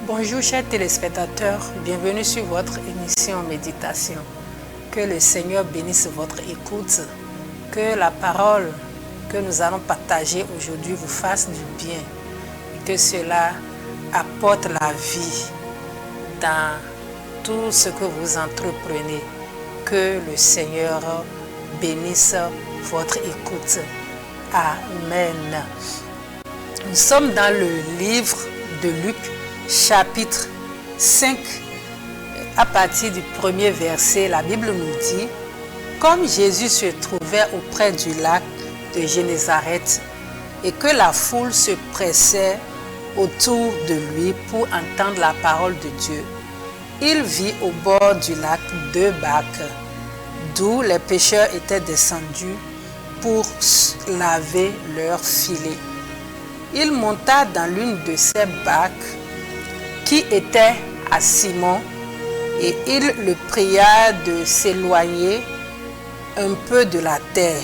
Bonjour chers téléspectateurs, bienvenue sur votre émission Méditation. Que le Seigneur bénisse votre écoute, que la parole que nous allons partager aujourd'hui vous fasse du bien et que cela apporte la vie dans tout ce que vous entreprenez. Que le Seigneur bénisse votre écoute. Amen. Nous sommes dans le livre de Luc, chapitre 5, à partir du premier verset. La Bible nous dit: comme Jésus se trouvait auprès du lac de Génézareth et que la foule se pressait autour de lui pour entendre la parole de Dieu, il vit au bord du lac 2 barques, d'où les pêcheurs étaient descendus pour laver leurs filets. Il monta dans l'une de ces barques qui était à Simon, et il le pria de s'éloigner un peu de la terre.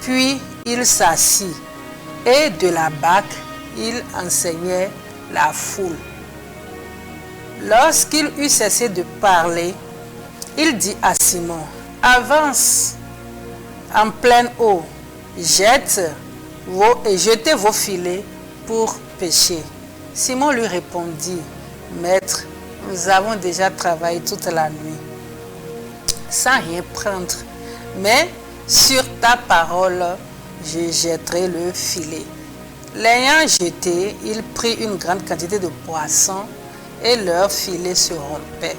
Puis il s'assit, et de la barque il enseignait la foule. Lorsqu'il eut cessé de parler, il dit à Simon: avance en pleine eau, jetez vos filets pour pêcher. Simon lui répondit: Maître, nous avons déjà travaillé toute la nuit sans rien prendre, mais sur ta parole, je jetterai le filet. L'ayant jeté, il prit une grande quantité de poissons et leur filet se rompait.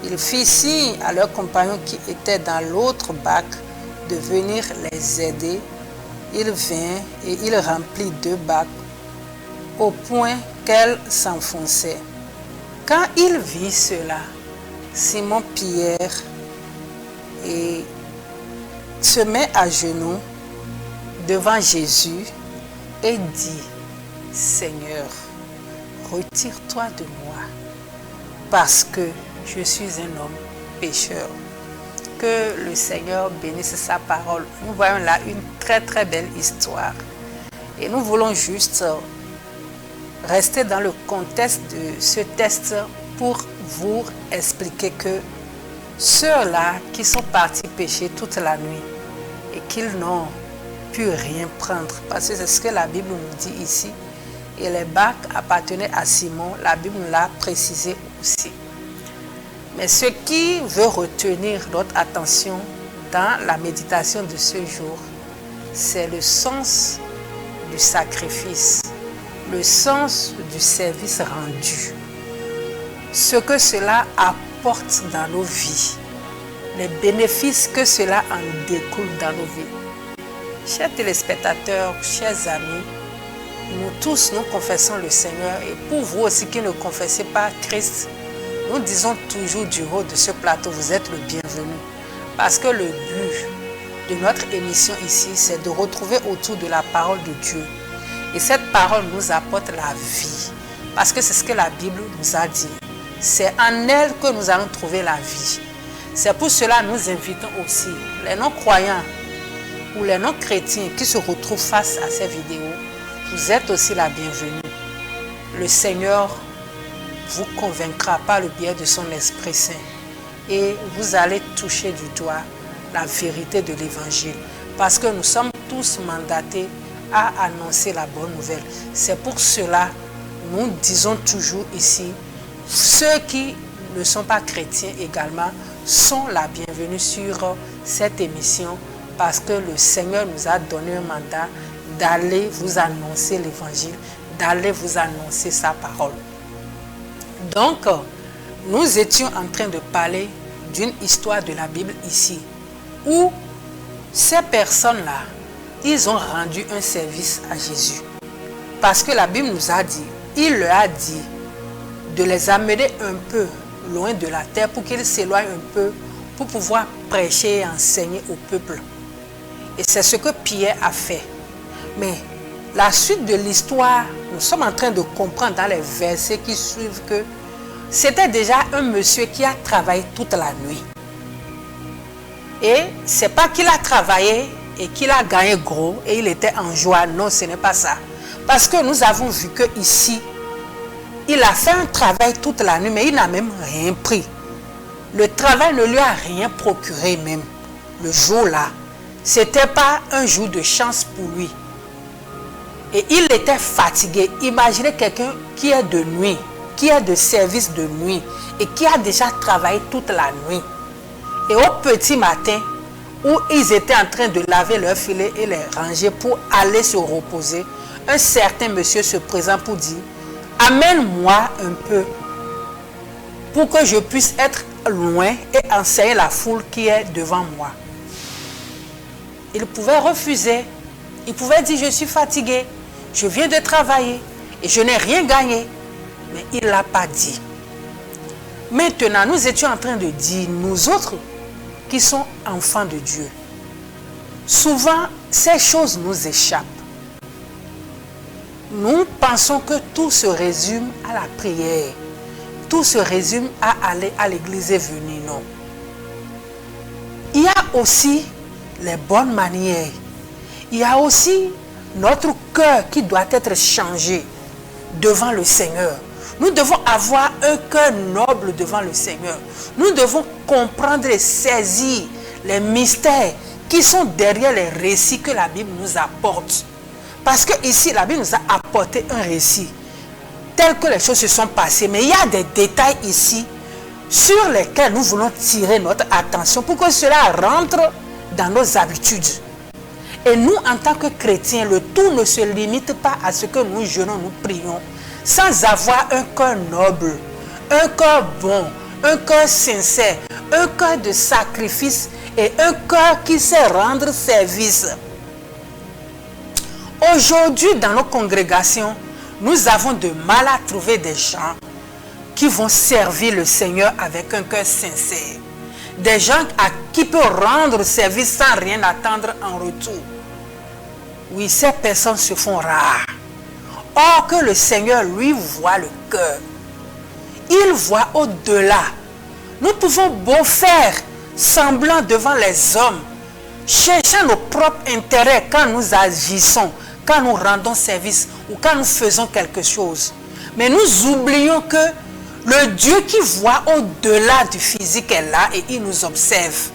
Il fit signe à leurs compagnons qui étaient dans l'autre barque de venir les aider. Il vint et il remplit 2 barques au point qu'elles s'enfonçaient. Quand il vit cela, Simon-Pierre se met à genoux devant Jésus et dit: Seigneur, retire-toi de moi, parce que je suis un homme pécheur. Que le Seigneur bénisse sa parole. Nous voyons là une très très belle histoire. Et nous voulons juste rester dans le contexte de ce texte pour vous expliquer que ceux-là qui sont partis pêcher toute la nuit et qu'ils n'ont pu rien prendre, parce que c'est ce que la Bible nous dit ici, et les barques appartenaient à Simon, la Bible nous l'a précisé aussi. Mais ce qui veut retenir notre attention dans la méditation de ce jour, c'est le sens du sacrifice, le sens du service rendu, ce que cela apporte dans nos vies, les bénéfices que cela en découle dans nos vies. Chers téléspectateurs, chers amis, nous tous, nous confessons le Seigneur, et pour vous aussi qui ne confessez pas Christ, nous disons toujours du haut de ce plateau: vous êtes le bienvenu. Parce que le but de notre émission ici, c'est de retrouver autour de la parole de Dieu. Et cette parole nous apporte la vie. Parce que c'est ce que la Bible nous a dit. C'est en elle que nous allons trouver la vie. C'est pour cela que nous invitons aussi les non-croyants ou les non-chrétiens qui se retrouvent face à ces vidéos. Vous êtes aussi la bienvenue. Le Seigneur vous convaincra par le biais de son Esprit Saint et vous allez toucher du doigt la vérité de l'Évangile, parce que nous sommes tous mandatés à annoncer la bonne nouvelle. C'est pour cela que nous disons toujours ici, ceux qui ne sont pas chrétiens également sont la bienvenue sur cette émission, parce que le Seigneur nous a donné un mandat d'aller vous annoncer l'Évangile, d'aller vous annoncer sa parole. Donc, nous étions en train de parler d'une histoire de la Bible ici, où ces personnes-là, ils ont rendu un service à Jésus. Parce que la Bible nous a dit, il leur a dit de les amener un peu loin de la terre pour qu'ils s'éloignent un peu, pour pouvoir prêcher et enseigner au peuple. Et c'est ce que Pierre a fait. Mais la suite de l'histoire, nous sommes en train de comprendre dans les versets qui suivent que c'était déjà un monsieur qui a travaillé toute la nuit. Et ce n'est pas qu'il a travaillé et qu'il a gagné gros et il était en joie. Non, ce n'est pas ça. Parce que nous avons vu que ici, Il a fait un travail toute la nuit, mais il n'a même rien pris. Le travail ne lui a rien procuré même. Le jour-là, ce n'était pas un jour de chance pour lui. Et il était fatigué. Imaginez quelqu'un qui est de nuit, qui est de service de nuit et qui a déjà travaillé toute la nuit. Et au petit matin, où ils étaient en train de laver leurs filets et les ranger pour aller se reposer, un certain monsieur se présente pour dire: amène-moi un peu pour que je puisse être loin et enseigner la foule qui est devant moi. Il pouvait refuser. Il pouvait dire: je suis fatigué, je viens de travailler et je n'ai rien gagné. Mais il ne l'a pas dit. Maintenant, nous étions en train de dire, nous autres qui sont enfants de Dieu, souvent ces choses nous échappent. Nous pensons que tout se résume à la prière. Tout se résume à aller à l'église et venir. Non. Il y a aussi les bonnes manières. Il y a aussi notre cœur qui doit être changé devant le Seigneur. Nous devons avoir un cœur noble devant le Seigneur. Nous devons comprendre et saisir les mystères qui sont derrière les récits que la Bible nous apporte. Parce que ici, la Bible nous a apporté un récit tel que les choses se sont passées. Mais il y a des détails ici sur lesquels nous voulons tirer notre attention pour que cela rentre dans nos habitudes. Et nous, en tant que chrétiens, le tout ne se limite pas à ce que nous jeûnons, nous prions, sans avoir un cœur noble, un cœur bon, un cœur sincère, un cœur de sacrifice et un cœur qui sait rendre service. Aujourd'hui, dans nos congrégations, nous avons de mal à trouver des gens qui vont servir le Seigneur avec un cœur sincère. Des gens à qui peuvent rendre service sans rien attendre en retour. Oui, ces personnes se font rares. Or que le Seigneur, lui, voit le cœur. Il voit au-delà. Nous pouvons beau faire semblant devant les hommes, cherchant nos propres intérêts quand nous agissons, quand nous rendons service ou quand nous faisons quelque chose. Mais nous oublions que le Dieu qui voit au-delà du physique est là et il nous observe.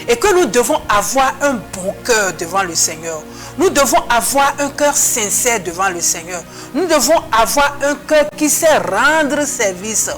Et que nous devons avoir un bon cœur devant le Seigneur. Nous devons avoir un cœur sincère devant le Seigneur. Nous devons avoir un cœur qui sait rendre service.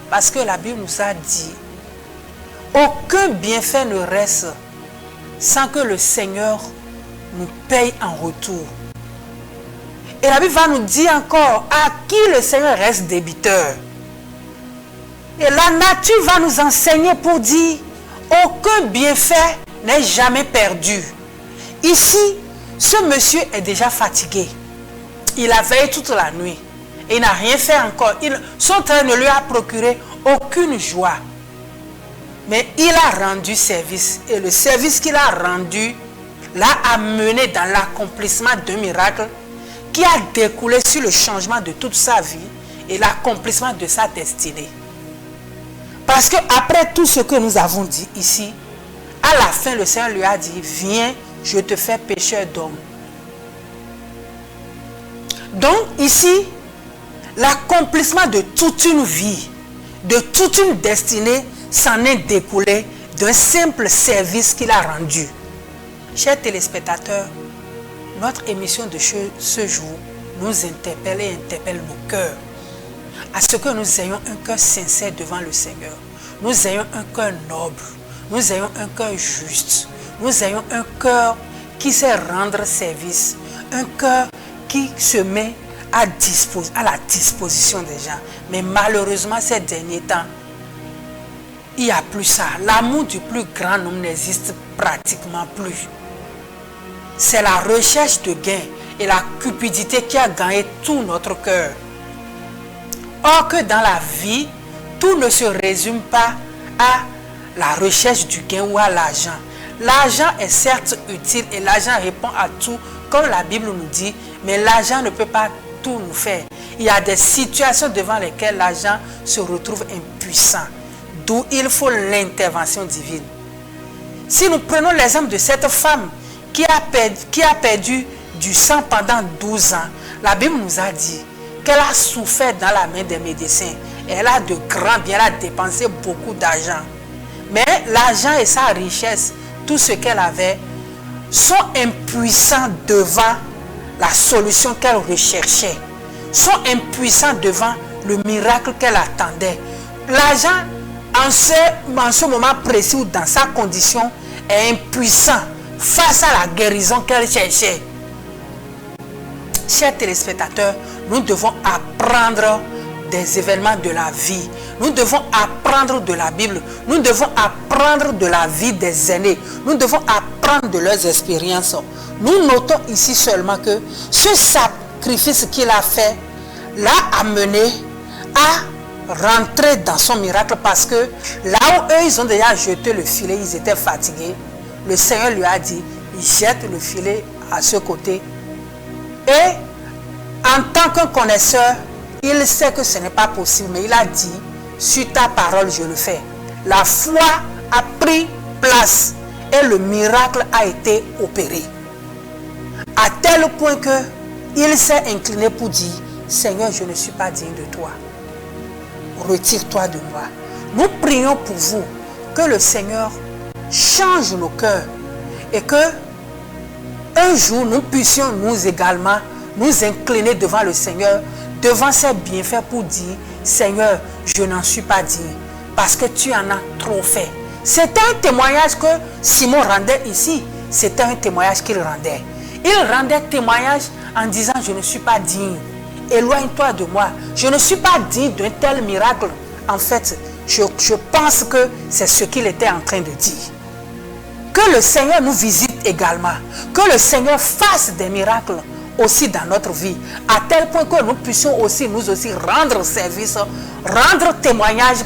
Parce que la Bible nous a dit, aucun bienfait ne reste sans que le Seigneur nous paye en retour. Et la Bible va nous dire encore à qui le Seigneur reste débiteur. Et la nature va nous enseigner pour dire, aucun bienfait n'est jamais perdu. Ici, ce monsieur est déjà fatigué. Il a veillé toute la nuit. Et il n'a rien fait encore. Son travail ne lui a procuré aucune joie. Mais il a rendu service. Et le service qu'il a rendu l'a amené dans l'accomplissement d'un miracle qui a découlé sur le changement de toute sa vie et l'accomplissement de sa destinée. Parce qu'après tout ce que nous avons dit ici, à la fin, le Seigneur lui a dit, viens, je te fais pécheur d'homme. Donc ici, l'accomplissement de toute une vie, de toute une destinée, s'en est découlé d'un simple service qu'il a rendu. Chers téléspectateurs, notre émission de ce jour nous interpelle et interpelle nos cœurs. À ce que nous ayons un cœur sincère devant le Seigneur. Nous ayons un cœur noble. Nous ayons un cœur juste. Nous ayons un cœur qui sait rendre service. Un cœur qui se met à la disposition des gens. Mais malheureusement, ces derniers temps, il n'y a plus ça. L'amour du plus grand nombre n'existe pratiquement plus. C'est la recherche de gain et la cupidité qui a gagné tout notre cœur. Or que dans la vie, tout ne se résume pas à la recherche du gain ou à l'argent. L'argent est certes utile et l'argent répond à tout, comme la Bible nous dit, mais l'argent ne peut pas tout nous faire. Il y a des situations devant lesquelles l'argent se retrouve impuissant, d'où il faut l'intervention divine. Si nous prenons l'exemple de cette femme qui a perdu du sang pendant 12 ans, la Bible nous a dit qu'elle a souffert dans la main des médecins. Elle a de grands biens, elle a dépensé beaucoup d'argent. Mais l'argent et sa richesse, tout ce qu'elle avait, sont impuissants devant la solution qu'elle recherchait. Sont impuissants devant le miracle qu'elle attendait. L'argent, en ce moment précis ou dans sa condition, est impuissant face à la guérison qu'elle cherchait. Chers téléspectateurs, nous devons apprendre des événements de la vie. Nous devons apprendre de la Bible. Nous devons apprendre de la vie des aînés. Nous devons apprendre de leurs expériences. Nous notons ici seulement que ce sacrifice qu'il a fait l'a amené à rentrer dans son miracle, parce que là où eux, ils ont déjà jeté le filet, ils étaient fatigués. Le Seigneur lui a dit, jette le filet à ce côté. Et en tant qu'un connaisseur, il sait que ce n'est pas possible, mais il a dit, sur ta parole, je le fais. La foi a pris place et le miracle a été opéré. À tel point que il s'est incliné pour dire, Seigneur, je ne suis pas digne de toi. Retire-toi de moi. Nous prions pour vous que le Seigneur change nos cœurs et que un jour nous puissions nous également nous incliner devant le Seigneur, devant ses bienfaits, pour dire, Seigneur, je n'en suis pas digne parce que tu en as trop fait. C'était un témoignage que Simon rendait ici. C'était un témoignage qu'il rendait. Il rendait témoignage en disant, je ne suis pas digne. Éloigne-toi de moi. Je ne suis pas digne d'un tel miracle. En fait, je pense que c'est ce qu'il était en train de dire. Que le Seigneur nous visite également. Que le Seigneur fasse des miracles aussi dans notre vie. À tel point que nous puissions aussi, nous aussi, rendre service, rendre témoignage,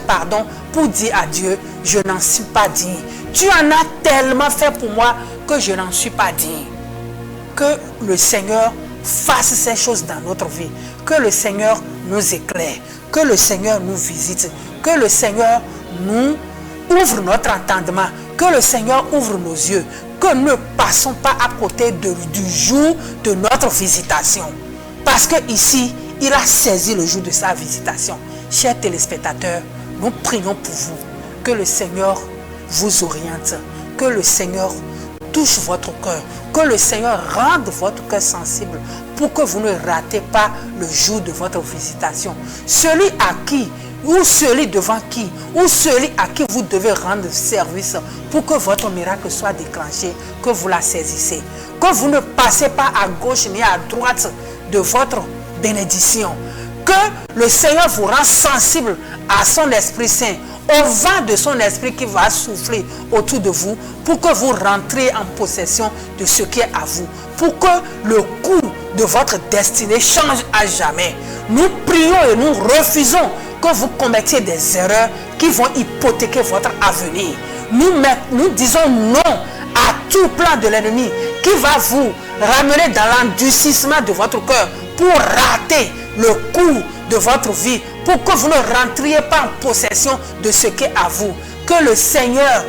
pour dire à Dieu, je n'en suis pas digne. Tu en as tellement fait pour moi que je n'en suis pas digne. Que le Seigneur fasse ces choses dans notre vie. Que le Seigneur nous éclaire. Que le Seigneur nous visite. Que le Seigneur nous ouvre notre entendement. Que le Seigneur ouvre nos yeux. Que nous ne passons pas à côté du jour de notre visitation. Parce que ici, il a saisi le jour de sa visitation. Chers téléspectateurs, nous prions pour vous. Que le Seigneur vous oriente. Que le Seigneur touche votre cœur. Que le Seigneur rende votre cœur sensible pour que vous ne ratez pas le jour de votre visitation. Celui à qui, ou celui devant qui, ou celui à qui vous devez rendre service pour que votre miracle soit déclenché, que vous la saisissez. Que vous ne passez pas à gauche ni à droite de votre bénédiction. Que le Seigneur vous rend sensible à son Esprit Saint, au vent de son esprit qui va souffler autour de vous, pour que vous rentriez en possession de ce qui est à vous, pour que le cours de votre destinée change à jamais. Nous prions et nous refusons que vous commettiez des erreurs qui vont hypothéquer votre avenir. Nous disons non à tout plan de l'ennemi qui va vous ramener dans l'endurcissement de votre cœur pour rater le cours de votre vie, pour que vous ne rentriez pas en possession de ce qui est à vous. Que le Seigneur,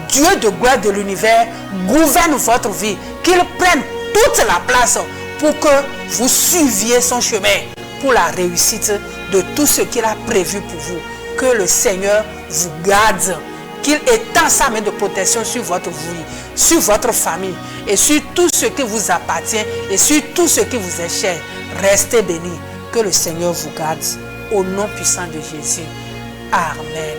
Dieu de gloire de l'univers, gouverne votre vie, qu'il prenne toute la place pour que vous suiviez son chemin pour la réussite de tout ce qu'il a prévu pour vous. Que le Seigneur vous garde, qu'il étend sa main de protection sur votre vie, sur votre famille et sur tout ce qui vous appartient et sur tout ce qui vous est cher. Restez bénis. Que le Seigneur vous garde. Au nom puissant de Jésus. Amen.